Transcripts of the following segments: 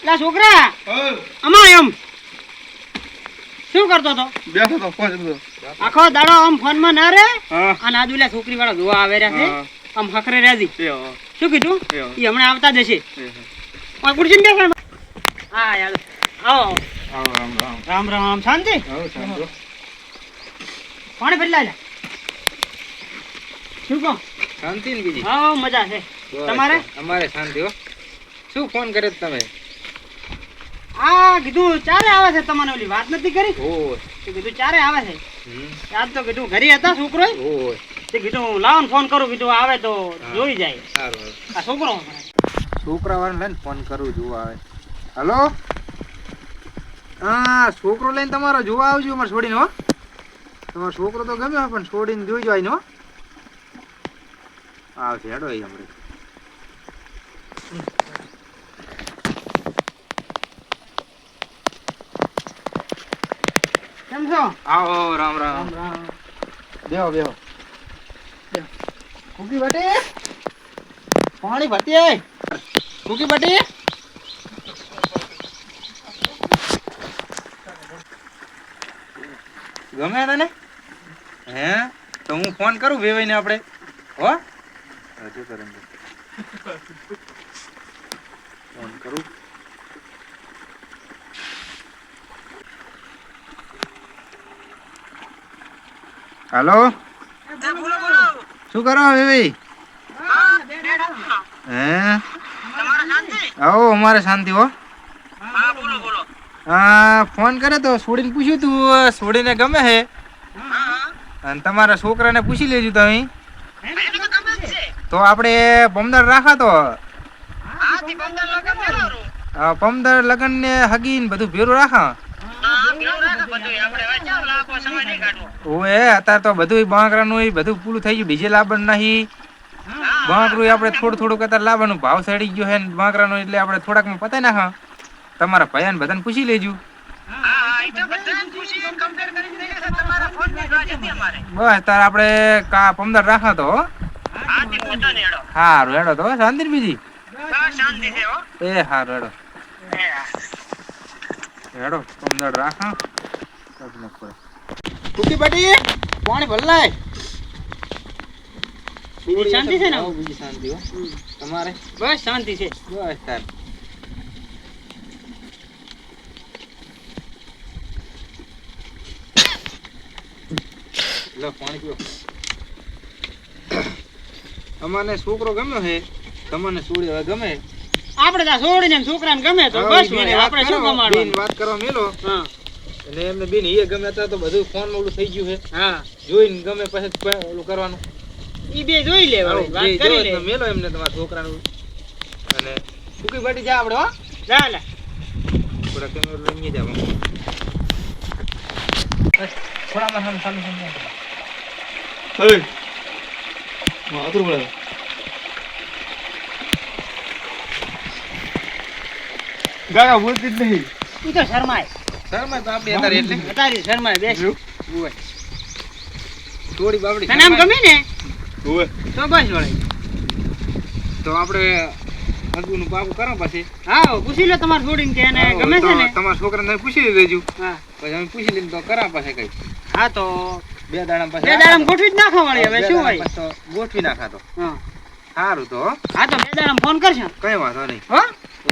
લા છોકરા અમા એમ શું કરતો તો? બેઠો તો ફોન જોતો. આખો દાડો આમ ફોન માં ના રે હા અને આજુલા છોકરી વાળા જોવા આવે રહ્યા છે આમ હકરે રાજી એવો શું કીધું એવો ઈ હમણાં આવતા જશે ઓય ગુરજીન બેસ હા યાર આવો આવો રામ રામ રામ રામ શાંતિ આવો સાંભળો પાણી ભરી લાય શું કહો શાંતિ ને બીજી હા મજા છે તમારે અમારે શાંતિ હો શું ફોન કર્યો તમે આ કીધું ચારે આવે છે તમને ઓલી વાત નથી કરી ઓ તો કીધું ચારે આવે છે આજ તો કીધું ઘરે હતા છોકરો ઓ તે કીધું લાવો ને ફોન કરું કીધું આવે તો જોઈ જાય સારું આ છોકરો છોકરા વાળા લઈને ફોન કરું જોવા આવે હલો હા છોકરો લઈને તમારો જોવા આવજો અમારે છોડીને હો તમારો છોકરો તો ગમ્યો પણ છોડીને જોઈ જાય નો આવશે હેડો અહીં હમણાં કેમ છો આવો રામ રામ બેહો બેહો કુકી બટી પાણી ભરતી કુકી બટી ગમે તને હે તો હું ફોન કરું વેવાઈને આપણે હો હજુ કરે ફોન કરું હાલો શું કરો વેવાઈ હે આવો અમારે શાંતિ હો હા ફોન કર્યો તો છોડીને પૂછ્યું તું છોડીને ગમે હે અને તમારા છોકરાને પૂછી લેજો તમે તો આપણે પમદાર રાખા તો પમદાર લગન ને હગીન બધું ભેરું રાખા ઓએ અત્યારે તો બધું બાંકરાનું બધું પૂરું થઈ ગયું ડીજે લાવવાનું નહીં બાંકરું આપણે થોડું થોડું અત્યારે લાવવાનું ભાવ ચડી ગયો હે બાંકરાનો એટલે આપણે થોડાકમાં પતાઈ નાખા તમારા ભયાને બધાને પૂછી લેજો બસ તાર આપણે પમદાર રાખા તો હારું હેડો તો શાંતિ બીજી એ હારું હેડો હેડો પમદાર રાખા કુકી બટી પાણી ભર લાય બીજી શાંતિ છે ને બીજી શાંતિ હો તમારે બસ શાંતિ છે બસ તાર લો પાણી પીઓ અમાને છોકરો ગમ્યો હે તમને છોડી હવે ગમે આપણે ત્યાં છોડીને છોકરાને ગમે તો બસ વળી આપણે શું કમાડવાનું વાત કરવા મેલો હા અને એમને બેન એ ગમે હતા તો બધું ફોન ઓલું થઈ ગયું છે હા જોઈને ગમે પછી ઓલું કરવાનું ઈ બે જોઈ લે વળી વાત કરી લે મેલો એમને તમારા છોકરાનું અને સુકી બાટી જા આપણે હો જા લે થોડા કેમેરો લઈને જાવ થોડા માં સામે સામે હે માતૃ બોલે ગાગા બોલતી જ નહીં ઈ તો શરમાય શર્મા તો આપણે અત્યારે એટલે તારી શરમાય બેસ ઓય થોડી બાબડી તને આમ ગમે ને ઓય તો બસ વળી તો આપણે હગુનું પાકું કરો પછી હા પૂછી લો તમારે છોડીને કે એને ગમે છે ને તમારા છોકરાને તમે પૂછી લેજો હા પછી અમે પૂછી લઈને તો કરા પાસે કઈ હા તો બે દાડા પછી બે દાડામાં ગોઠવી જ નાખવા વળી હવે શું હોય તો ગોઠવી નાખા તો હા સારું તો હા તો બે દાડામાં ફોન કરશે કઈ વાંધો નહીં હો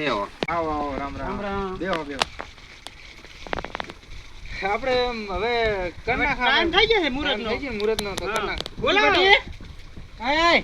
એવો આવો આવો રામ રામ રામ રામ. બેહો બેહો આપણે હવે કર નાખા ટાઈમ થઈ ગયો છે મુહૂર્તનો. મુહૂર્ત નો તો કર નાખ બોલાવો. આય આય